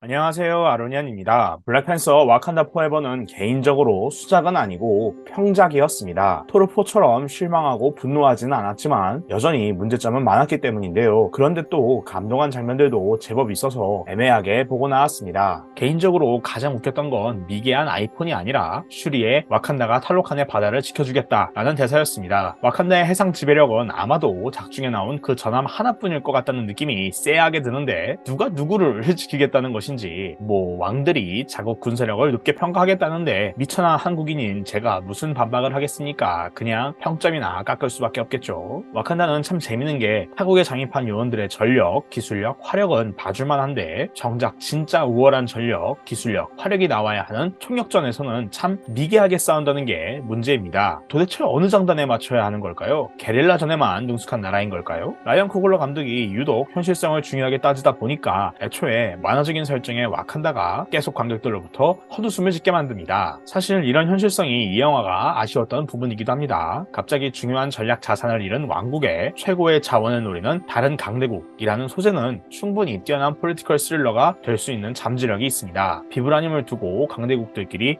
안녕하세요, 아로니안입니다. 블랙팬서 와칸다 포에버는 개인적으로 수작은 아니고 평작이었습니다. 토르포처럼 실망하고 분노하지는 않았지만 여전히 문제점은 많았기 때문인데요. 그런데 또 감동한 장면들도 제법 있어서 애매하게 보고 나왔습니다. 개인적으로 가장 웃겼던 건 미개한 아이폰이 아니라 슈리의 와칸다가 탈로칸의 바다를 지켜주겠다라는 대사였습니다. 와칸다의 해상 지배력은 아마도 작중에 나온 그 전함 하나뿐일 것 같다는 느낌이 쎄하게 드는데 누가 누구를 지키겠다는 것인지 뭐 왕들이 자국 군사력을 높게 평가하겠다는데 미천한 한국인인 제가 무슨 반박을 하겠습니까? 그냥 평점이나 깎을 수밖에 없겠죠. 와칸다는 참 재밌는 게 타국에 장입한 요원들의 전력, 기술력, 화력은 봐줄만 한데 정작 진짜 우월한 전력, 기술력, 화력이 나와야 하는 총력전에서는 참 미개하게 싸운다는 게 문제입니다. 도대체 어느 장단에 맞춰야 하는 걸까요? 게릴라전에만 능숙한 나라인 걸까요? 라이언 코글러 감독이 유독 현실성을 중요하게 따지다 보니까 애초에 만화적인 설정의 와칸다가 계속 관객들로부터 헛웃음을 짓게 만듭니다. 사실 이런 현실성이 이 영화가 아쉬웠던 부분이기도 합니다. 갑자기 중요한 전략 자산을 잃은 왕국의 최고의 자원을 노리는 다른 강대국이라는 소재는 충분히 뛰어난 폴리티컬 스릴러가 될 수 있는 잠재력이 있습니다. 비브라늄을 두고 강대국들끼리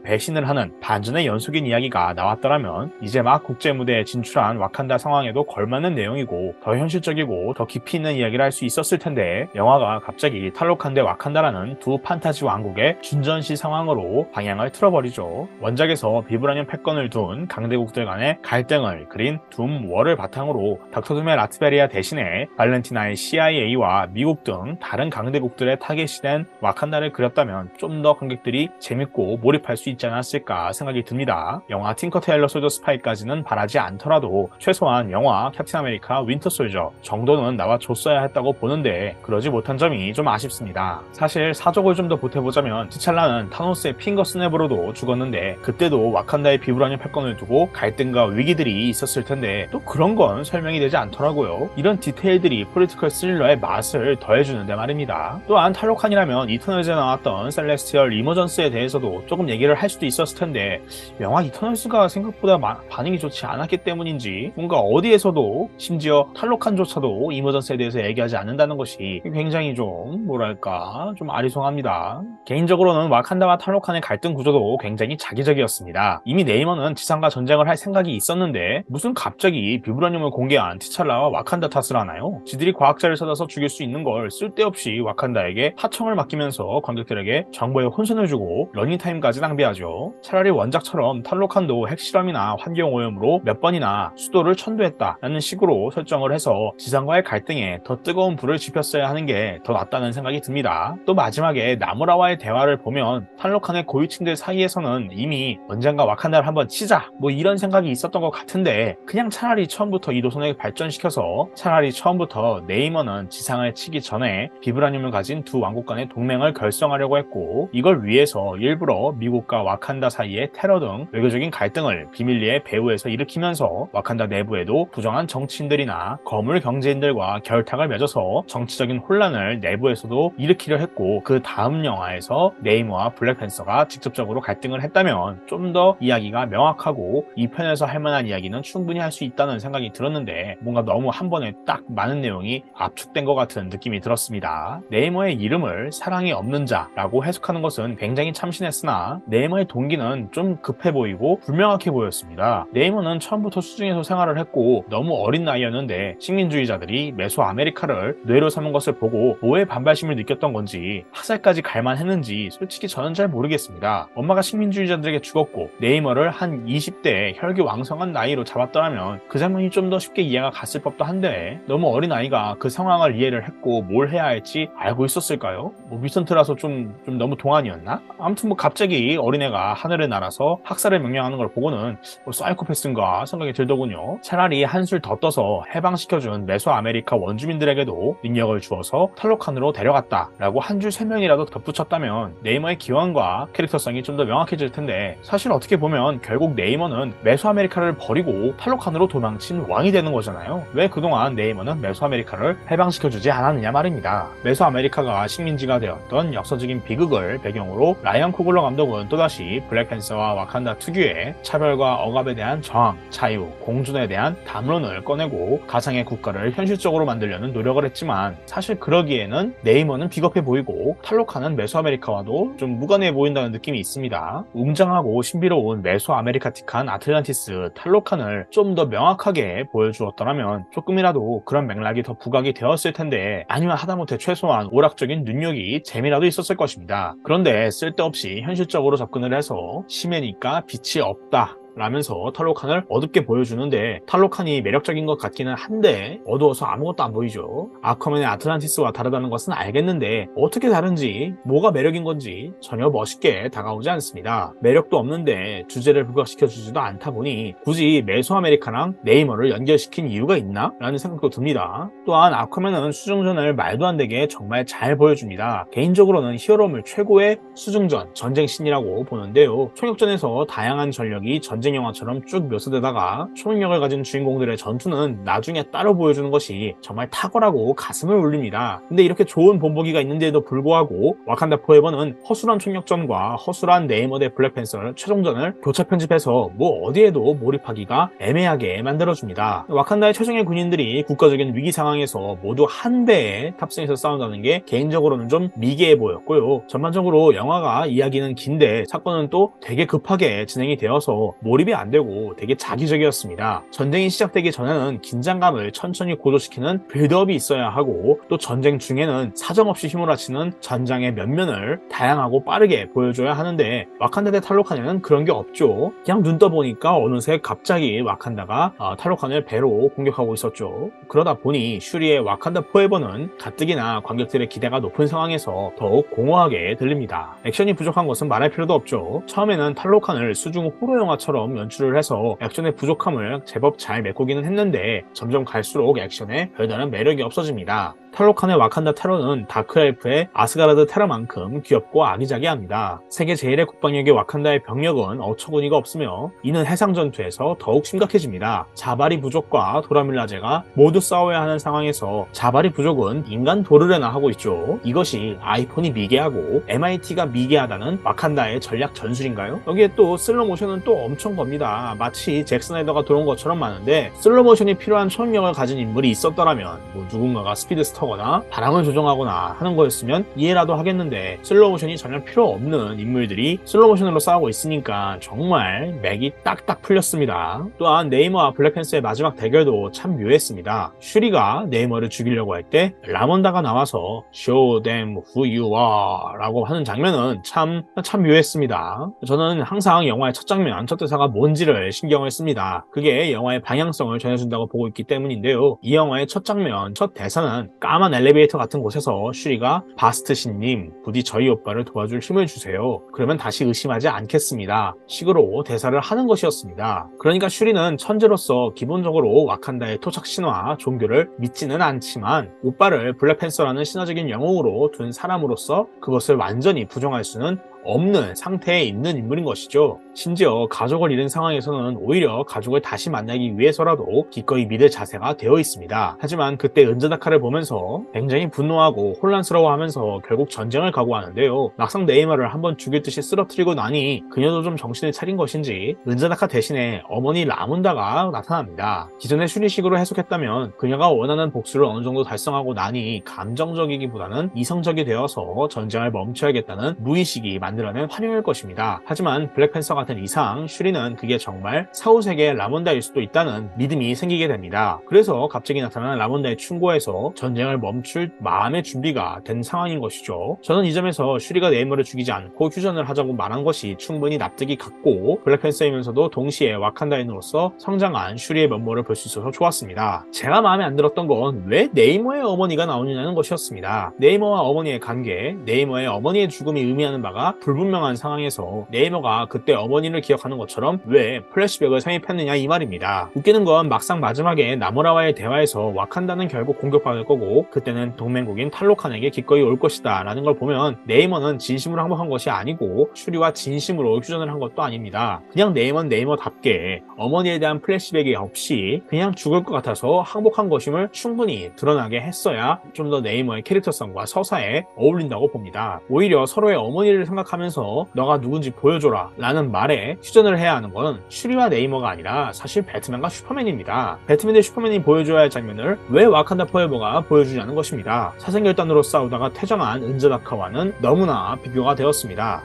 배신을 하는 반전의 연속인 이야기가 나왔더라면 이제 막 국제 무대에 진출한 와칸다 상황에도 걸맞는 내용이고 더 현실적이고 더 깊이 있는 이야기를 할 수 있었을 텐데 영화가 갑자기 탈로칸 대 와칸다라는 두 판타지 왕국의 준전시 상황으로 방향을 틀어버리죠. 원작에서 비브라늄 패권을 둔 강대국들 간의 갈등을 그린 둠워를 바탕으로 닥터 둠의 라트베리아 대신에 발렌티나의 CIA와 미국 등 다른 강대국들의 타겟이 된 와칸다를 그렸다면 좀 더 관객들이 재밌고 몰입할 수 있지 않았을까 생각이 듭니다. 영화 틴커 테일러 솔저 스파이까지는 바라지 않더라도 최소한 영화 캡틴 아메리카 윈터 솔저 정도는 나와줬어야 했다고 보는데 그러지 못한 점이 좀 아쉽습니다. 사실 사족을 좀 더 보태보자면 티찰라는 타노스의 핑거 스냅으로도 죽었는데 그때도 와칸다의 비브라늄 패권을 두고 갈등과 위기들이 있었을 텐데 또 그런 건 설명이 되지 않더라고요. 이런 디테일들이 폴리티컬 스릴러의 맛을 더해주는데 말입니다. 또한 탈로칸이라면 이터널즈에 나왔던 셀레스티얼 이머전스에 대해서도 조금 얘기를 할 수도 있었을 텐데 영화 이터널즈가 생각보다 반응이 좋지 않았기 때문인지 뭔가 어디에서도 심지어 탈로칸조차도 이머전스에 대해서 얘기하지 않는다는 것이 굉장히 좀 뭐랄까 좀 아리송합니다. 개인적으로는 와칸다와 탈로칸의 갈등 구조도 굉장히 자기적이었습니다. 이미 네이머는 지상과 전쟁을 할 생각이 있었는데 무슨 갑자기 비브라늄을 공개한 티찰라와 와칸다 탓을 하나요? 지들이 과학자를 찾아서 죽일 수 있는 걸 쓸데없이 와칸다에게 하청을 맡기면서 관객들에게 정보에 혼선을 주고 러닝타임까지 낭비하죠. 차라리 원작처럼 탈로칸도 핵실험이나 환경오염으로 몇 번이나 수도를 천도했다라는 식으로 설정을 해서 지상과의 갈등에 더 뜨거운 불을 지폈어야 하는 게 더 낫다는 생각이 듭니다. 또 마지막에 나무라와의 대화를 보면 탈로칸의 고위층들 사이에서는 이미 언젠가 와칸다를 한번 치자 뭐 이런 생각이 있었던 것 같은데 그냥 차라리 처음부터 이 노선을 발전시켜서 차라리 처음부터 네이머는 지상을 치기 전에 비브라늄을 가진 두 왕국 간의 동맹을 결성하려고 했고 이걸 위해서 일부러 미국과 와칸다 사이의 테러 등 외교적인 갈등을 비밀리에 배후에서 일으키면서 와칸다 내부에도 부정한 정치인들이나 거물 경제인들과 결탁을 맺어서 정치적인 혼란을 내부에서도 일으키려 했고 그 다음 영화에서 네이머와 블랙팬서가 직접적으로 갈등을 했다면 좀 더 이야기가 명확하고 이 편에서 할 만한 이야기는 충분히 할 수 있다는 생각이 들었는데 뭔가 너무 한 번에 딱 많은 내용이 압축된 것 같은 느낌이 들었습니다. 네이머의 이름을 사랑이 없는 자라고 해석하는 것은 굉장히 참신했으나 네이머의 동기는 좀 급해 보이고 불명확해 보였습니다. 네이머는 처음부터 수중에서 생활을 했고 너무 어린 나이였는데 식민주의자들이 메소아메리카를 뇌로 삼은 것을 보고 뭐에 반발심을 느꼈던 건지 학살까지 갈만했는지 솔직히 저는 잘 모르겠습니다. 엄마가 식민주의자들에게 죽었고 네이머를 한 20대의 혈기왕성한 나이로 잡았더라면 그 장면이 좀 더 쉽게 이해가 갔을 법도 한데 너무 어린 아이가 그 상황을 이해를 했고 뭘 해야 할지 알고 있었을까요? 뭐 미선트라서 좀 너무 동안이었나? 아무튼 뭐 갑자기 어린애가 하늘을 날아서 학살을 명령하는 걸 보고는 뭐 사이코패스인가 생각이 들더군요. 차라리 한술 더 떠서 해방시켜준 메소아메리카 원주민들에게도 능력을 주어서 탈로칸으로 데려갔다라고 한 줄 설명이라도 덧붙였다면 네이머의 기원과 캐릭터성이 좀 더 명확해질 텐데 사실 어떻게 보면 결국 네이머는 메소아메리카를 버리고 탈로칸으로 도망친 왕이 되는 거잖아요. 왜 그동안 네이머는 메소아메리카를 해방시켜주지 않았느냐 말입니다. 메소아메리카가 식민지가 되었던 역사적인 비극을 배경으로 라이언 코글러 감독은 또다시 블랙팬서와 와칸다 특유의 차별과 억압에 대한 저항, 자유, 공존에 대한 담론을 꺼내고 가상의 국가를 현실적으로 만들려는 노력을 했지만 사실 그러기에는 네이머는 비겁해 보이고 탈로칸은 메소아메리카와도 좀 무관해 보인다는 느낌이 있습니다. 웅장하고 신비로운 메소아메리카틱한 아틀란티스 탈로칸을 좀 더 명확하게 보여주었더라면 조금이라도 그런 맥락이 더 부각이 되었을 텐데, 아니면 하다못해 최소한 오락적인 능력이 재미라도 있었을 것입니다. 그런데 쓸데없이 현실적으로 접근을 해서 심해니까 빛이 없다 라면서 탈로칸을 어둡게 보여주는데, 탈로칸이 매력적인 것 같기는 한데 어두워서 아무것도 안 보이죠. 아쿠아맨의 아틀란티스와 다르다는 것은 알겠는데 어떻게 다른지, 뭐가 매력인 건지 전혀 멋있게 다가오지 않습니다. 매력도 없는데 주제를 부각시켜주지도 않다 보니 굳이 메소아메리카랑 네이머를 연결시킨 이유가 있나? 라는 생각도 듭니다. 또한 아쿠아맨은 수중전을 말도 안 되게 정말 잘 보여줍니다. 개인적으로는 히어로물 최고의 수중전, 전쟁신이라고 보는데요. 총역전에서 다양한 전력이 전쟁 영화처럼 쭉 묘사되다가 초능력을 가진 주인공들의 전투는 나중에 따로 보여주는 것이 정말 탁월하고 가슴을 울립니다. 근데 이렇게 좋은 본보기가 있는데도 불구하고 와칸다 포에버는 허술한 총력전과 허술한 네이머 대 블랙팬서 최종전을 교차 편집해서 뭐 어디에도 몰입하기가 애매하게 만들어줍니다. 와칸다의 최종의 군인들이 국가적인 위기 상황에서 모두 한 배에 탑승해서 싸운다는 게 개인적으로는 좀 미개해 보였고요. 전반적으로 영화가 이야기는 긴데 사건은 또 되게 급하게 진행이 되어서 몰입이 안 되고 되게 자기적이었습니다. 전쟁이 시작되기 전에는 긴장감을 천천히 고조시키는 빌드업이 있어야 하고, 또 전쟁 중에는 사정없이 휘몰아치는 전장의 면면을 다양하고 빠르게 보여줘야 하는데 와칸다 대 탈로칸에는 그런 게 없죠. 그냥 눈 떠보니까 어느새 갑자기 와칸다가 탈로칸을 배로 공격하고 있었죠. 그러다 보니 슈리의 와칸다 포에버는 가뜩이나 관객들의 기대가 높은 상황에서 더욱 공허하게 들립니다. 액션이 부족한 것은 말할 필요도 없죠. 처음에는 탈로칸을 수중 호러 영화처럼 연출을 해서 액션의 부족함을 제법 잘 메꾸기는 했는데 점점 갈수록 액션에 별다른 매력이 없어집니다. 탈로칸의 와칸다 테러는 다크엘프의 아스가르드 테러만큼 귀엽고 아기자기합니다. 세계 제1의 국방력의 와칸다의 병력은 어처구니가 없으며 이는 해상 전투에서 더욱 심각해집니다. 자바리 부족과 도라밀라제가 모두 싸워야 하는 상황에서 자바리 부족은 인간 도르래나 하고 있죠. 이것이 아이폰이 미개하고 MIT가 미개하다는 와칸다의 전략 전술인가요? 여기에 또 슬로모션은 또 엄청 겁니다. 마치 잭 스나이더가 들어온 것처럼 많은데, 슬로모션이 필요한 초능력을 가진 인물이 있었더라면 뭐 누군가가 스피드스터 거나 바람을 조정하거나 하는 거였으면 이해라도 하겠는데, 슬로모션이 전혀 필요 없는 인물들이 슬로모션으로 싸우고 있으니까 정말 맥이 딱딱 풀렸습니다. 또한 네이머와 블랙팬서의 마지막 대결도 참 묘했습니다. 슈리가 네이머를 죽이려고 할 때 라몬다가 나와서 Show them who you are 라고 하는 장면은 참 묘했습니다. 저는 항상 영화의 첫 장면, 첫 대사가 뭔지를 신경을 씁니다. 그게 영화의 방향성을 전해준다고 보고 있기 때문인데요. 이 영화의 첫 장면, 첫 대사는 까만 엘리베이터 같은 곳에서 슈리가 바스트신님, 부디 저희 오빠를 도와줄 힘을 주세요. 그러면 다시 의심하지 않겠습니다. 식으로 대사를 하는 것이었습니다. 그러니까 슈리는 천재로서 기본적으로 와칸다의 토착 신화, 종교를 믿지는 않지만 오빠를 블랙팬서라는 신화적인 영웅으로 둔 사람으로서 그것을 완전히 부정할 수는 없는 상태에 있는 인물인 것이죠. 심지어 가족을 잃은 상황에서는 오히려 가족을 다시 만나기 위해서라도 기꺼이 믿을 자세가 되어 있습니다. 하지만 그때 은자다카를 보면서 굉장히 분노하고 혼란스러워하면서 결국 전쟁을 각오하는데요. 막상 네이마를 한번 죽일 듯이 쓰러뜨리고 나니 그녀도 좀 정신을 차린 것인지 은자다카 대신에 어머니 라문다가 나타납니다. 기존의 슈리식으로 해석했다면 그녀가 원하는 복수를 어느 정도 달성하고 나니 감정적이기보다는 이성적이 되어서 전쟁을 멈춰야겠다는 무의식이 만들어낸 환영일 것입니다. 하지만 블랙팬서 같은 이상 슈리는 그게 정말 사후세계의 라몬다일 수도 있다는 믿음이 생기게 됩니다. 그래서 갑자기 나타난 라몬다의 충고에서 전쟁을 멈출 마음의 준비가 된 상황인 것이죠. 저는 이 점에서 슈리가 네이머를 죽이지 않고 휴전을 하자고 말한 것이 충분히 납득이 갔고, 블랙팬서이면서도 동시에 와칸다인으로서 성장한 슈리의 면모를 볼 수 있어서 좋았습니다. 제가 마음에 안 들었던 건 왜 네이머의 어머니가 나오느냐는 것이었습니다. 네이머와 어머니의 관계, 네이머의 어머니의 죽음이 의미하는 바가 불분명한 상황에서 네이머가 그때 어머니를 기억하는 것처럼 왜 플래시백을 삽입했느냐 이 말입니다. 웃기는 건 막상 마지막에 나무라와의 대화에서 와칸다는 결국 공격받을 거고 그때는 동맹국인 탈로칸에게 기꺼이 올 것이다 라는 걸 보면 네이머는 진심으로 항복한 것이 아니고 슈리와 진심으로 휴전을 한 것도 아닙니다. 그냥 네이머는 네이머답게 어머니에 대한 플래시백이 없이 그냥 죽을 것 같아서 항복한 것임을 충분히 드러나게 했어야 좀 더 네이머의 캐릭터성과 서사에 어울린다고 봅니다. 오히려 서로의 어머니를 생각하는 하면서 너가 누군지 보여줘라 라는 말에 휴전을 해야 하는 건 슈리와 네이머가 아니라 사실 배트맨과 슈퍼맨입니다. 배트맨 대 슈퍼맨이 보여줘야 할 장면을 왜 와칸다 포에버가 보여주냐는 것입니다. 사생결단으로 싸우다가 퇴장한 은자다카와는 너무나 비교가 되었습니다.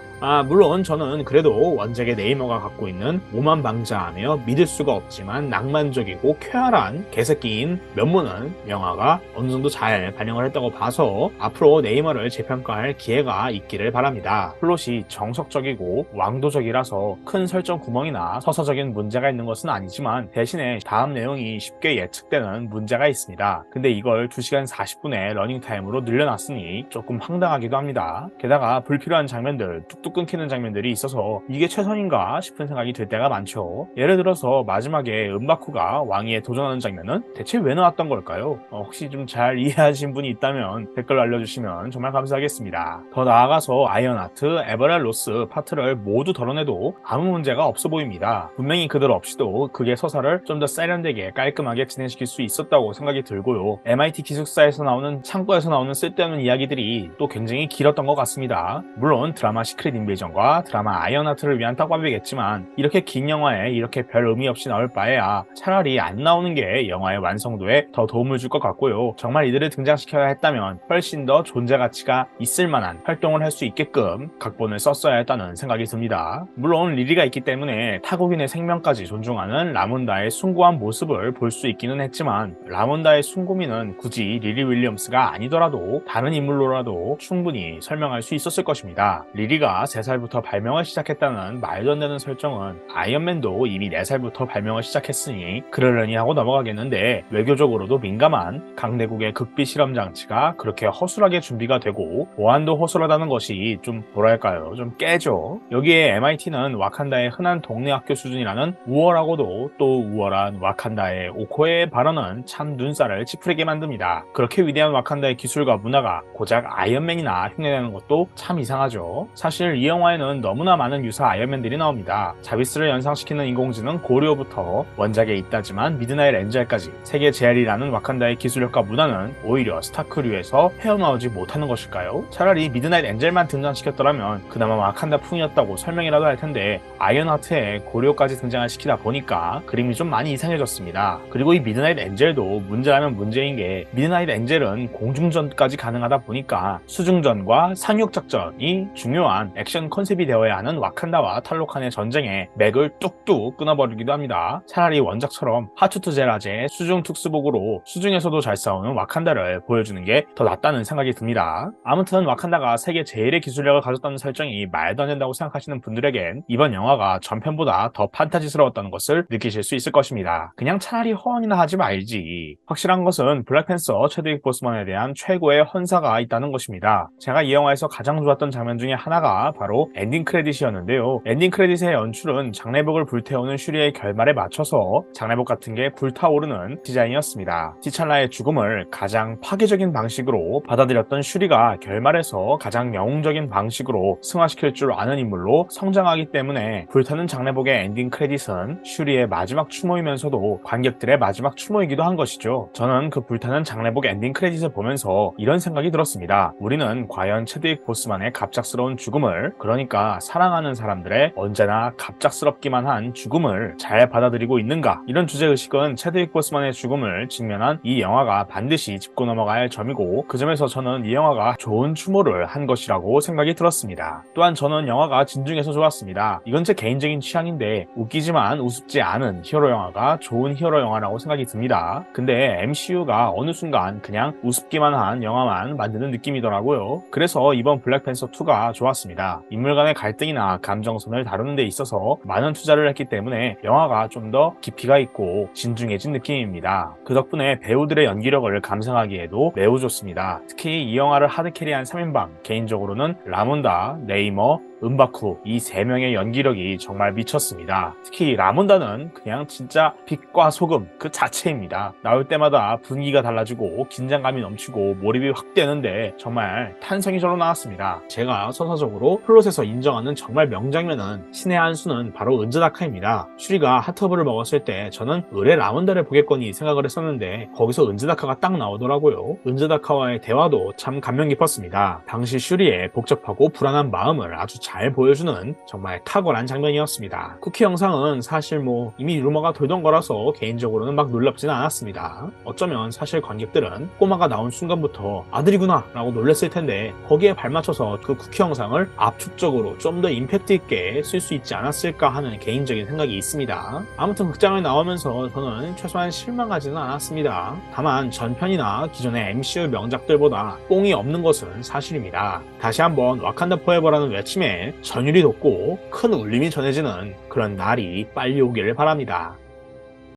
물론 저는 그래도 원작의 네이머가 갖고 있는 오만방자하며 믿을 수가 없지만 낭만적이고 쾌활한 개새끼인 면모는 영화가 어느 정도 잘 반영을 했다고 봐서 앞으로 네이머를 재평가할 기회가 있기를 바랍니다. 플롯이 정석적이고 왕도적이라서 큰 설정 구멍이나 서사적인 문제가 있는 것은 아니지만 대신에 다음 내용이 쉽게 예측되는 문제가 있습니다. 근데 이걸 2시간 40분의 러닝타임으로 늘려놨으니 조금 황당하기도 합니다. 게다가 불필요한 장면들 뚝뚝 끊기는 장면들이 있어서 이게 최선인가 싶은 생각이 들 때가 많죠. 예를 들어서 마지막에 은바쿠가 왕위에 도전하는 장면은 대체 왜 나왔던 걸까요? 혹시 좀 잘 이해하신 분이 있다면 댓글로 알려주시면 정말 감사하겠습니다. 더 나아가서 아이언하트, 에버렐 로스 파트를 모두 덜어내도 아무 문제가 없어 보입니다. 분명히 그들 없이도 그게 서사를 좀 더 세련되게 깔끔하게 진행시킬 수 있었다고 생각이 들고요. MIT 기숙사에서 나오는 창고에서 나오는 쓸데없는 이야기들이 또 굉장히 길었던 것 같습니다. 물론 드라마 시크릿 인베이전과 드라마 아이언하트를 위한 떡밥이겠지만 이렇게 긴 영화에 이렇게 별 의미 없이 나올 바에야 차라리 안 나오는 게 영화의 완성도에 더 도움을 줄 것 같고요. 정말 이들을 등장시켜야 했다면 훨씬 더 존재 가치가 있을 만한 활동을 할 수 있게끔 각본을 썼어야 했다는 생각이 듭니다. 물론 리리가 있기 때문에 타국인의 생명까지 존중하는 라몬다의 숭고한 모습을 볼 수 있기는 했지만 라몬다의 숭고미는 굳이 리리 윌리엄스가 아니더라도 다른 인물로라도 충분히 설명할 수 있었을 것입니다. 리리가 3살부터 발명을 시작했다는 말도 안 되는 설정은 아이언맨도 이미 4살부터 발명을 시작했으니 그러려니 하고 넘어가겠는데 외교적으로도 민감한 강대국의 극비 실험 장치가 그렇게 허술하게 준비가 되고 보안도 허술하다는 것이 좀 뭐랄까요, 좀 깨죠. 여기에 MIT는 와칸다의 흔한 동네 학교 수준이라는 우월하고도 또 우월한 와칸다의 오코에의 발언은 참 눈살을 찌푸리게 만듭니다. 그렇게 위대한 와칸다의 기술과 문화가 고작 아이언맨이나 흉내내는 것도 참 이상하죠. 사실 이 영화에는 너무나 많은 유사 아이언맨들이 나옵니다. 자비스를 연상시키는 인공지능 고리오부터 원작에 있다지만 미드나잇 엔젤까지 세계 제알이라는 와칸다의 기술력과 문화는 오히려 스타크류에서 헤어나오지 못하는 것일까요? 차라리 미드나잇 엔젤만 등장시켰더라면 그나마 와칸다 풍이었다고 설명이라도 할 텐데 아이언하트에 고리오까지 등장을 시키다 보니까 그림이 좀 많이 이상해졌습니다. 그리고 이 미드나잇 엔젤도 문제라면 문제인 게 미드나잇 엔젤은 공중전까지 가능하다 보니까 수중전과 상륙작전이 중요한 액션 컨셉이 되어야 하는 와칸다와 탈로칸의 전쟁에 맥을 뚝뚝 끊어버리기도 합니다. 차라리 원작처럼 하투투제라제의 수중 특수복으로 수중에서도 잘 싸우는 와칸다를 보여주는 게 더 낫다는 생각이 듭니다. 아무튼 와칸다가 세계 제일의 기술력을 가졌다는 설정이 말도 안 된다고 생각하시는 분들에겐 이번 영화가 전편보다 더 판타지스러웠다는 것을 느끼실 수 있을 것입니다. 그냥 차라리 허언이나 하지 말지. 확실한 것은 블랙팬서 체드윅 보스만에 대한 최고의 헌사가 있다는 것입니다. 제가 이 영화에서 가장 좋았던 장면 중에 하나가 바로 엔딩 크레딧이었는데요. 엔딩 크레딧의 연출은 장례복을 불태우는 슈리의 결말에 맞춰서 장례복 같은 게 불타오르는 디자인이었습니다. 티찰라의 죽음을 가장 파괴적인 방식으로 받아들였던 슈리가 결말에서 가장 영웅적인 방식으로 승화시킬 줄 아는 인물로 성장하기 때문에 불타는 장례복의 엔딩 크레딧은 슈리의 마지막 추모이면서도 관객들의 마지막 추모이기도 한 것이죠. 저는 그 불타는 장례복 엔딩 크레딧을 보면서 이런 생각이 들었습니다. 우리는 과연 체드윅 보스만의 갑작스러운 죽음을, 그러니까 사랑하는 사람들의 언제나 갑작스럽기만 한 죽음을 잘 받아들이고 있는가? 이런 주제의식은 체드윅 보스만의 죽음을 직면한 이 영화가 반드시 짚고 넘어가야 할 점이고 그 점에서 저는 이 영화가 좋은 추모를 한 것이라고 생각이 들었습니다. 또한 저는 영화가 진중해서 좋았습니다. 이건 제 개인적인 취향인데 웃기지만 우습지 않은 히어로 영화가 좋은 히어로 영화라고 생각이 듭니다. 근데 MCU가 어느 순간 그냥 우습기만 한 영화만 만드는 느낌이더라고요. 그래서 이번 블랙팬서 2가 좋았습니다. 인물 간의 갈등이나 감정선을 다루는 데 있어서 많은 투자를 했기 때문에 영화가 좀 더 깊이가 있고 진중해진 느낌입니다. 그 덕분에 배우들의 연기력을 감상하기에도 매우 좋습니다. 특히 이 영화를 하드캐리한 3인방, 개인적으로는 라몬다, 네이머, 은바쿠 이 3명의 연기력이 정말 미쳤습니다. 특히 라몬다는 그냥 진짜 빛과 소금 그 자체입니다. 나올 때마다 분위기가 달라지고 긴장감이 넘치고 몰입이 확 되는데 정말 탄성이 절로 나왔습니다. 제가 서사적으로 그리고 플롯에서 인정하는 정말 명장면은 신의 한 수는 바로 은즈다카입니다. 슈리가 핫터브를 먹었을 때 저는 의뢰 라운드를 보겠거니 생각을 했었는데 거기서 은즈다카가 딱 나오더라고요. 은즈다카와의 대화도 참 감명 깊었습니다. 당시 슈리의 복잡하고 불안한 마음을 아주 잘 보여주는 정말 탁월한 장면이었습니다. 쿠키 영상은 사실 이미 루머가 돌던 거라서 개인적으로는 막 놀랍지는 않았습니다. 어쩌면 사실 관객들은 꼬마가 나온 순간부터 아들이구나 라고 놀랐을 텐데 거기에 발맞춰서 그 쿠키 영상을 압축적으로 좀 더 임팩트 있게 쓸 수 있지 않았을까 하는 개인적인 생각이 있습니다. 아무튼 극장을 나오면서 저는 최소한 실망하지는 않았습니다. 다만 전편이나 기존의 MCU 명작들보다 뽕이 없는 것은 사실입니다. 다시 한번 와칸다 포에버라는 외침에 전율이 돋고 큰 울림이 전해지는 그런 날이 빨리 오기를 바랍니다.